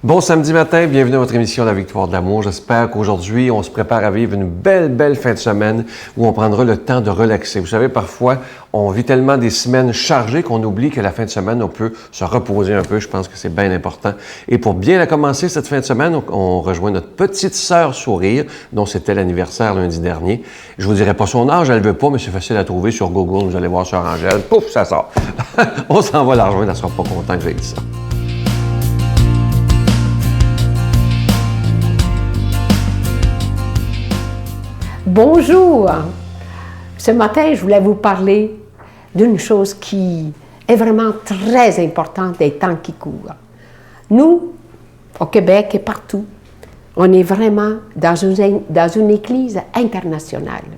Bon samedi matin, bienvenue à votre émission La Victoire de l'amour. J'espère qu'aujourd'hui, on se prépare à vivre une belle fin de semaine où on prendra le temps de relaxer. Vous savez, parfois, on vit tellement des semaines chargées qu'on oublie que la fin de semaine, on peut se reposer un peu. Je pense que c'est bien important. Et pour bien la commencer cette fin de semaine, on rejoint notre petite sœur Sourire, dont c'était l'anniversaire lundi dernier. Je vous dirai pas son âge, elle veut pas, mais c'est facile à trouver sur Google. Vous allez voir Sœur Angèle, pouf, ça sort. On s'en va la rejoindre, elle sera pas contente que j'ai dit ça. Bonjour! Ce matin, je voulais vous parler d'une chose qui est vraiment très importante des temps qui courent. Nous, au Québec et partout, on est vraiment dans une église internationale.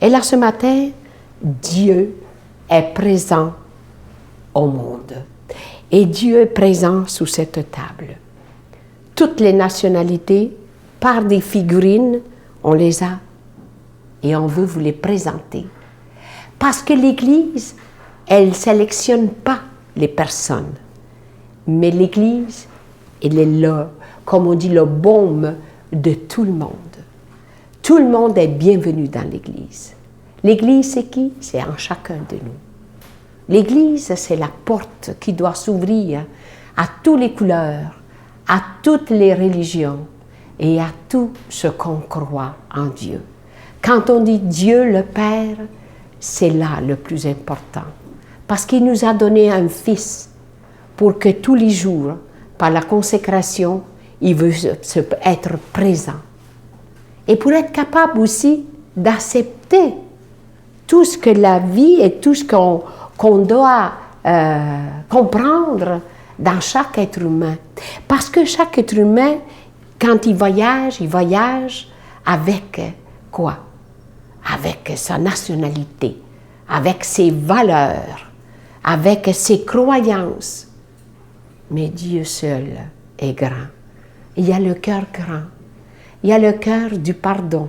Et là, ce matin, Dieu est présent au monde. Et Dieu est présent sous cette table. Toutes les nationalités, par des figurines, on les a et on veut vous les présenter. Parce que l'Église, elle ne sélectionne pas les personnes. Mais l'Église, elle est là, comme on dit, le baume de tout le monde. Tout le monde est bienvenu dans l'Église. L'Église, c'est qui? C'est en chacun de nous. L'Église, c'est la porte qui doit s'ouvrir à toutes les couleurs, à toutes les religions, et à tout ce qu'on croit en Dieu. Quand on dit Dieu le Père, c'est là le plus important. Parce qu'il nous a donné un Fils pour que tous les jours, par la consécration, il veut être présent. Et pour être capable aussi d'accepter tout ce que la vie et tout ce qu'on doit comprendre dans chaque être humain. Parce que chaque être humain, quand il voyage avec quoi? Avec sa nationalité, avec ses valeurs, avec ses croyances. Mais Dieu seul est grand. Il y a le cœur grand. Il y a le cœur du pardon.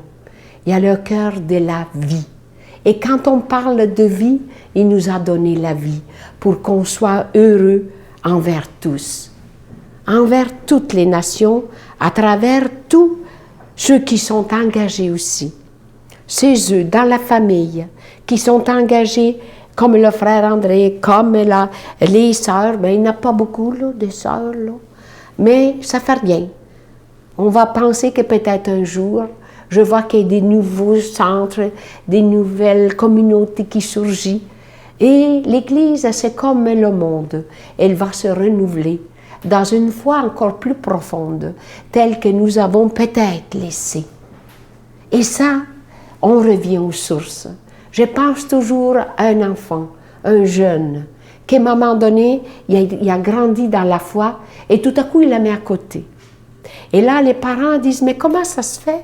Il y a le cœur de la vie. Et quand on parle de vie, il nous a donné la vie pour qu'on soit heureux envers tous. Envers toutes les nations, à travers tous ceux qui sont engagés aussi. C'est eux, dans la famille, qui sont engagés, comme le frère André, comme les sœurs. Ben, il n'y en a pas beaucoup, là, des sœurs, là. Mais ça fait rien. On va penser que peut-être un jour, je vois qu'il y a des nouveaux centres, des nouvelles communautés qui surgissent. Et l'Église, c'est comme le monde. Elle va se renouveler dans une foi encore plus profonde, telle que nous avons peut-être laissée. Et ça, on revient aux sources. Je pense toujours à un enfant, un jeune, qu'à un moment donné, il a grandi dans la foi et tout à coup, il la met à côté. Et là, les parents disent, mais comment ça se fait?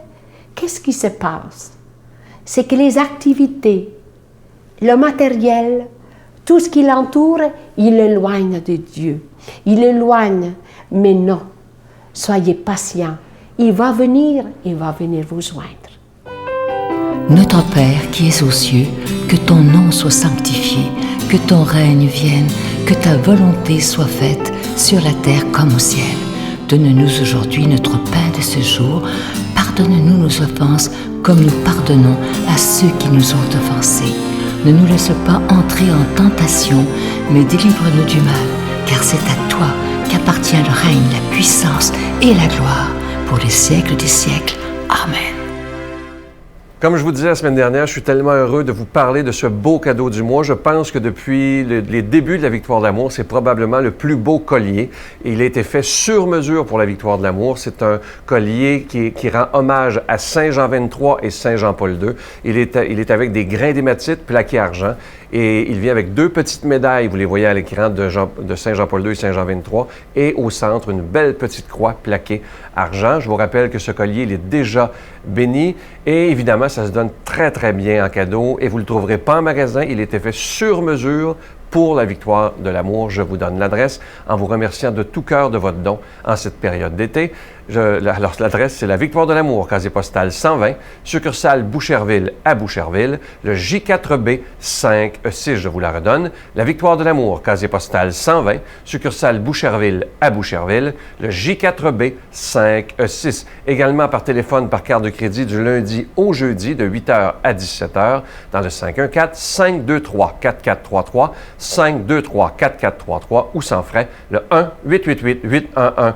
Qu'est-ce qui se passe? C'est que les activités, le matériel, tout ce qui l'entoure, il l'éloigne de Dieu. Il l'éloigne, mais non. Soyez patients. Il va venir vous joindre. Notre Père qui es aux cieux, que ton nom soit sanctifié, que ton règne vienne, que ta volonté soit faite sur la terre comme au ciel. Donne-nous aujourd'hui notre pain de ce jour. Pardonne-nous nos offenses comme nous pardonnons à ceux qui nous ont offensés. Ne nous laisse pas entrer en tentation, mais délivre-nous du mal, car c'est à toi qu'appartient le règne, la puissance et la gloire pour les siècles des siècles. Amen. Comme je vous disais la semaine dernière, je suis tellement heureux de vous parler de ce beau cadeau du mois. Je pense que depuis les débuts de la Victoire de l'amour, c'est probablement le plus beau collier. Il a été fait sur mesure pour la Victoire de l'amour. C'est un collier qui rend hommage à Saint Jean XXIII et Saint Jean-Paul II. Il est avec des grains d'hématite plaqués argent. Et il vient avec deux petites médailles, vous les voyez à l'écran, de Saint Jean-Paul II et Saint Jean XXIII, et au centre, une belle petite croix plaquée argent. Je vous rappelle que ce collier, il est déjà béni, et évidemment, ça se donne très, très bien en cadeau, et vous ne le trouverez pas en magasin. Il a été fait sur mesure pour la Victoire de l'amour. Je vous donne l'adresse en vous remerciant de tout cœur de votre don en cette période d'été. Alors, l'adresse, c'est la Victoire de l'Amour, casier postal 120, succursale Boucherville à Boucherville, le J4B 5E6, je vous la redonne. La Victoire de l'Amour, casier postal 120, succursale Boucherville à Boucherville, le J4B 5E6. Également par téléphone, par carte de crédit du lundi au jeudi de 8h à 17h dans le 514-523-4433, 523-4433 ou sans frais, le 1-888-811-9291,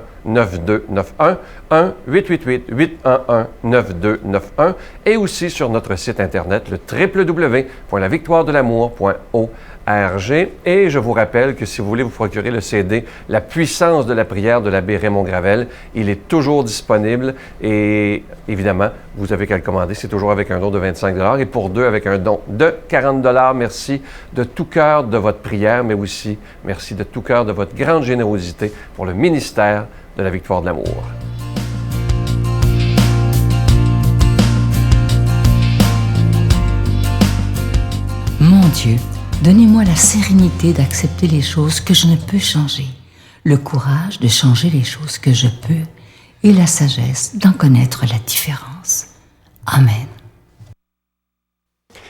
1-888-811-9291 et aussi sur notre site Internet, le www.lavictoiredelamour.org. Et je vous rappelle que si vous voulez vous procurer le CD « La puissance de la prière » de l'abbé Raymond Gravel, il est toujours disponible et évidemment, vous avez qu'à le commander. C'est toujours avec un don de 25 $ et pour deux, avec un don de 40 $. Merci de tout cœur de votre prière, mais aussi merci de tout cœur de votre grande générosité pour le ministère de la Victoire de l'Amour. Mon Dieu, donnez-moi la sérénité d'accepter les choses que je ne peux changer, le courage de changer les choses que je peux et la sagesse d'en connaître la différence. Amen.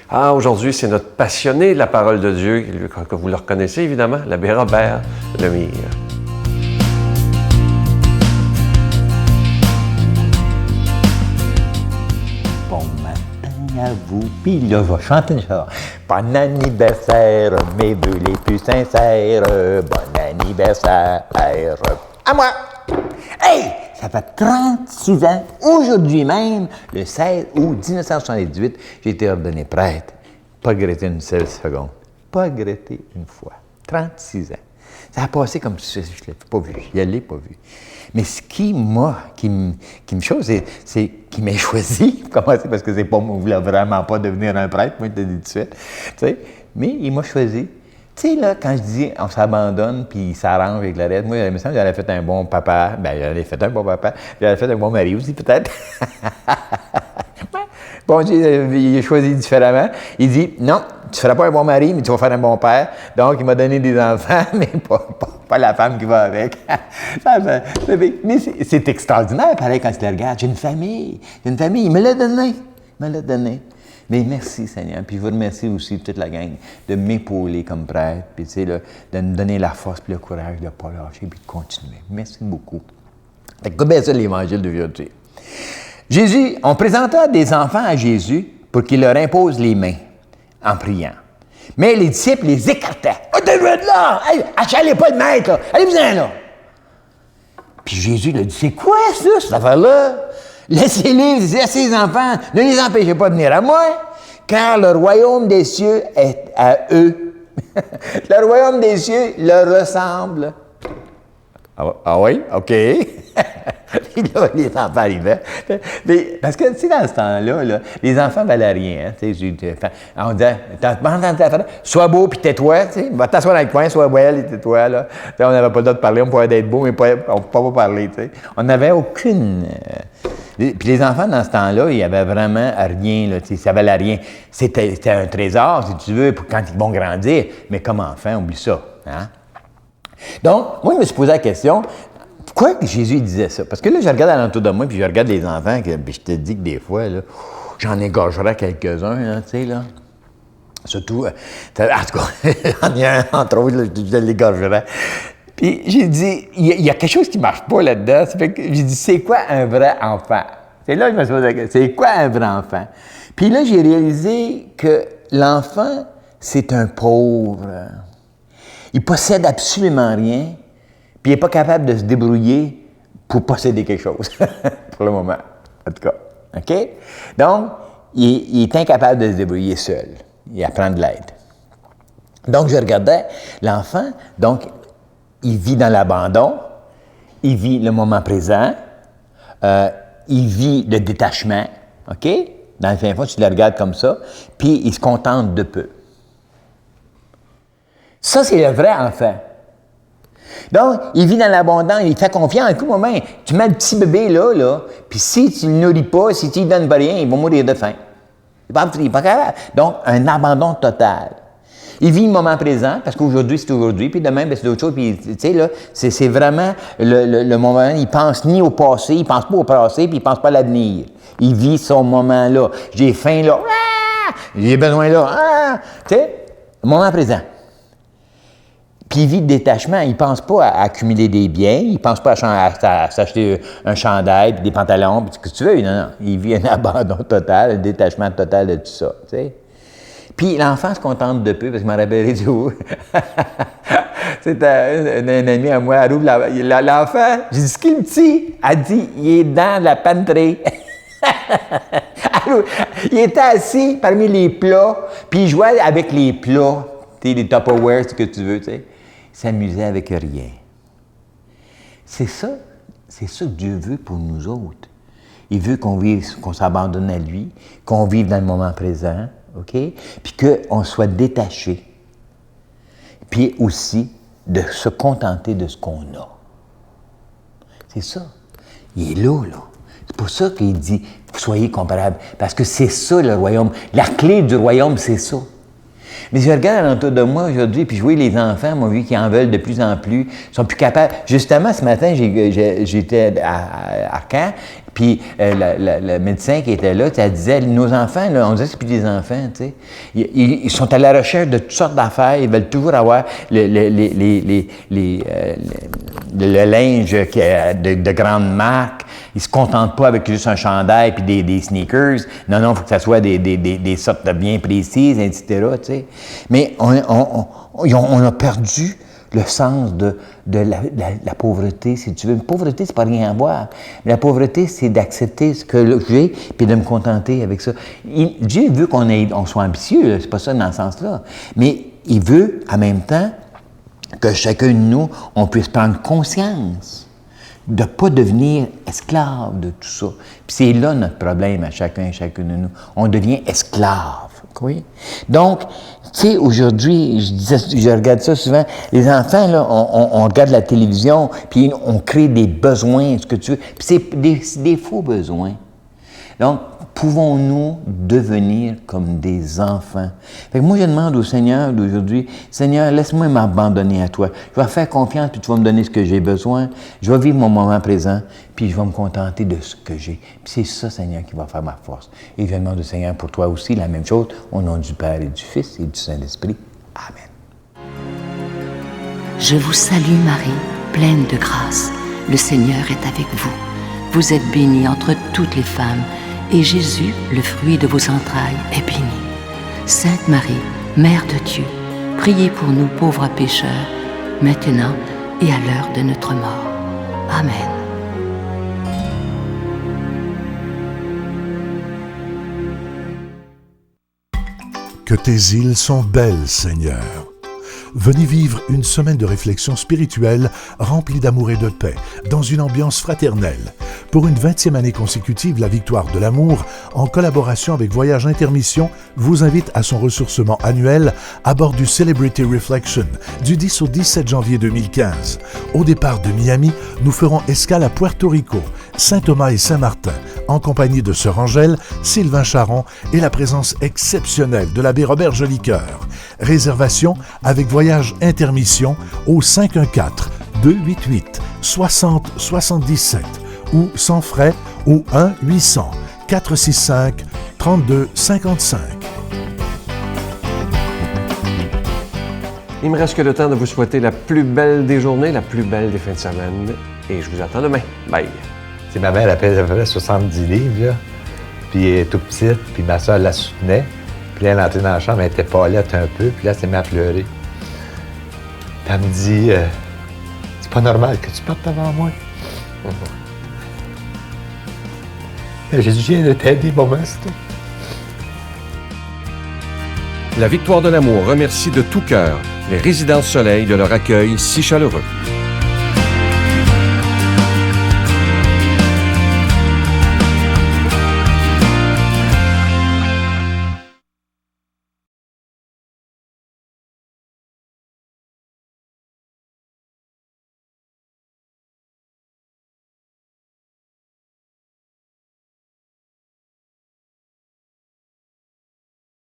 Ah, aujourd'hui, c'est notre passionné de la parole de Dieu, que vous le reconnaissez évidemment, l'abbé Robert Lemire. Bon matin à vous. Puis là, je vais chanter une chanson. Bon anniversaire, mes vœux les plus sincères. Bon anniversaire à moi. Hey! Ça fait 36 ans, aujourd'hui même, le 16 août 1978, j'ai été ordonné prêtre. Pas regretté une seule seconde. Pas regretté une fois. 36 ans. Ça a passé comme si je ne l'ai pas vu. Je ne l'ai pas vu. Mais ce qui me chose, c'est qu'il m'a choisi. Commencer parce que c'est pas moi, je voulais vraiment pas devenir un prêtre, moi, je te dis tout de suite. Tu sais, mais il m'a choisi. Tu sais, là, quand je dis on s'abandonne puis il s'arrange avec le reste, moi, il me semble que j'aurais fait un bon papa. Bien, j'aurais fait un bon papa. J'aurais fait un bon mari aussi, peut-être. Bon Dieu, il a choisi différemment. Il dit non, tu ne feras pas un bon mari, mais tu vas faire un bon père. Donc, il m'a donné des enfants, mais pas la femme qui va avec. Mais c'est extraordinaire, pareil, quand tu le regardes. J'ai une famille. Il me l'a donné. Mais merci, Seigneur. Puis je vous remercie aussi, toute la gang, de m'épauler comme prêtre, puis tu sais, là, de me donner la force et le courage de ne pas lâcher, puis de continuer. Merci beaucoup. Écoute bien ça, l'Évangile d'aujourd'hui. Jésus, on présenta des enfants à Jésus pour qu'il leur impose les mains en priant. Mais les disciples les écartaient. « Oh, t'es de là! Hey, achalez pas le maître, là! Allez-vous-en, là! » Puis Jésus leur dit, « C'est quoi ça, cette affaire-là? Laissez-les, laissez les enfants, ne les empêchez pas de venir à moi, car le royaume des cieux est à eux. » Le royaume des cieux leur ressemble. Ah oui? OK. Puis là, les enfants arrivaient. Mais, parce que, tu sais, dans ce temps-là, là, les enfants ne valaient rien. Hein, on disait, sois beau puis tais-toi. Va t'asseoir dans le coin, sois belle et tais-toi. Là. On n'avait pas le droit de parler, on pouvait être beau, mais on ne pouvait pas parler. T'sais. On n'avait aucune... Puis les enfants, dans ce temps-là, ils n'avaient vraiment rien. Là, ça valait rien. C'était un trésor, si tu veux, pour quand ils vont grandir. Mais comme enfant, oublie ça. Hein? Donc, moi, je me suis posé la question, pourquoi Jésus disait ça? Parce que là, je regarde alentour de moi, puis je regarde les enfants, puis je te dis que des fois, là, j'en égorgerais quelques-uns, là, tu sais, là. Surtout, en tout cas, j'en ai un, entre autres, là, je l'égorgerais. Puis j'ai dit, il y a quelque chose qui ne marche pas là-dedans. Ça fait que j'ai dit, c'est quoi un vrai enfant? C'est là que je me suis posé la question, c'est quoi un vrai enfant? Puis là, j'ai réalisé que l'enfant, c'est un pauvre. Il possède absolument rien, puis il n'est pas capable de se débrouiller pour posséder quelque chose, pour le moment, en tout cas. OK? Donc, il est incapable de se débrouiller seul. Il apprend de l'aide. Donc, je regardais l'enfant, donc, il vit dans l'abandon, il vit le moment présent, il vit le détachement, OK? Dans le fin fond, tu le regardes comme ça, puis il se contente de peu. Ça, c'est le vrai enfant. Donc, il vit dans l'abondance, il fait confiance. À tout moment, tu mets le petit bébé là, puis si tu ne le nourris pas, si tu ne lui donnes pas rien, il va mourir de faim. Il n'est pas capable. Donc, un abandon total. Il vit le moment présent, parce qu'aujourd'hui, c'est aujourd'hui, puis demain, ben, c'est d'autres choses. Puis, tu sais, là, c'est vraiment le moment. Il pense ni au passé, il pense pas au passé, puis il pense pas à l'avenir. Il vit son moment-là. J'ai faim, là. Ah! J'ai besoin, là. Ah! Tu sais, le moment présent. Puis il vit de détachement. Il ne pense pas à accumuler des biens. Il ne pense pas à s'acheter un chandail, puis des pantalons, puis ce que tu veux. Non, non. Il vit un abandon total, un détachement total de tout ça. Tu sais. Puis l'enfant se contente de peu, parce que je m'en rappellerai du haut. C'est un ami à moi, elle ouvre l'enfant. J'ai dit, ce qu'il me dit? Elle dit, il est dans la pantry. Il était assis parmi les plats, puis il jouait avec les plats, les Tupperware, ce que tu veux, tu sais. Il s'amusait avec rien. C'est ça que Dieu veut pour nous autres. Il veut qu'on vive, qu'on s'abandonne à lui, qu'on vive dans le moment présent, OK? Puis qu'on soit détaché. Puis aussi, de se contenter de ce qu'on a. C'est ça. Il est là. C'est pour ça qu'il dit, soyez comparables. Parce que c'est ça, le royaume. La clé du royaume, c'est ça. Mais je regarde autour de moi aujourd'hui, puis je vois les enfants, moi, vu qu'ils en veulent de plus en plus, ils sont plus capables. Justement, ce matin, j'étais à Caen, puis le médecin qui était là, elle disait, nos enfants, là, on disait que c'est plus des enfants, tu sais. Ils sont à la recherche de toutes sortes d'affaires, ils veulent toujours avoir le linge de grande marque. Ils se contentent pas avec juste un chandail puis des sneakers. Non, il faut que ça soit des sortes de bien précises, etc., tu sais. Mais on a perdu le sens de la pauvreté, si tu veux. La pauvreté, c'est pas rien à voir. Mais la pauvreté, c'est d'accepter ce que j'ai puis de me contenter avec ça. Dieu veut qu'on soit ambitieux, c'est pas ça dans ce sens-là. Mais il veut, en même temps, que chacun de nous, on puisse prendre conscience de ne pas devenir esclave de tout ça. Puis c'est là notre problème à chacun et chacune de nous. On devient esclave. Oui? Donc, tu sais, aujourd'hui, je regarde ça souvent, les enfants, là, on regarde la télévision, puis on crée des besoins, ce que tu veux, puis c'est des faux besoins. Donc, pouvons-nous devenir comme des enfants? Fait que moi, je demande au Seigneur d'aujourd'hui, Seigneur, laisse-moi m'abandonner à toi. Je vais faire confiance, puis tu vas me donner ce que j'ai besoin. Je vais vivre mon moment présent, puis je vais me contenter de ce que j'ai. Puis c'est ça, Seigneur, qui va faire ma force. Et je demande au Seigneur pour toi aussi la même chose, au nom du Père et du Fils et du Saint-Esprit. Amen. Je vous salue Marie, pleine de grâce. Le Seigneur est avec vous. Vous êtes bénie entre toutes les femmes, et Jésus, le fruit de vos entrailles, est béni. Sainte Marie, Mère de Dieu, priez pour nous pauvres pécheurs, maintenant et à l'heure de notre mort. Amen. Que tes îles sont belles, Seigneur. Venez vivre une semaine de réflexion spirituelle remplie d'amour et de paix, dans une ambiance fraternelle. Pour une 20e année consécutive, la Victoire de l'amour, en collaboration avec Voyage Intermission, vous invite à son ressourcement annuel à bord du Celebrity Reflection du 10 au 17 janvier 2015. Au départ de Miami, nous ferons escale à Puerto Rico, Saint-Thomas et Saint-Martin, en compagnie de Sœur Angèle, Sylvain Charon et la présence exceptionnelle de l'abbé Robert Jolicoeur. Réservation avec Voyage Intermission au 514-288-6077 ou sans frais au 1-800-465-3255. Il me reste que le temps de vous souhaiter la plus belle des journées, la plus belle des fins de semaine. Et je vous attends demain. Bye! T'sais, ma mère, elle faisait 70 livres, là. Puis elle est toute petite, puis ma soeur la soutenait. Puis là, elle est entrée dans la chambre, elle était pâlette un peu, puis là, elle s'est mise à pleurer. Puis elle me dit, c'est pas normal que tu partes devant moi. J'ai dit, je viens de t'aider, maman, c'est tout. La Victoire de l'amour remercie de tout cœur les Résidences Soleil de leur accueil si chaleureux.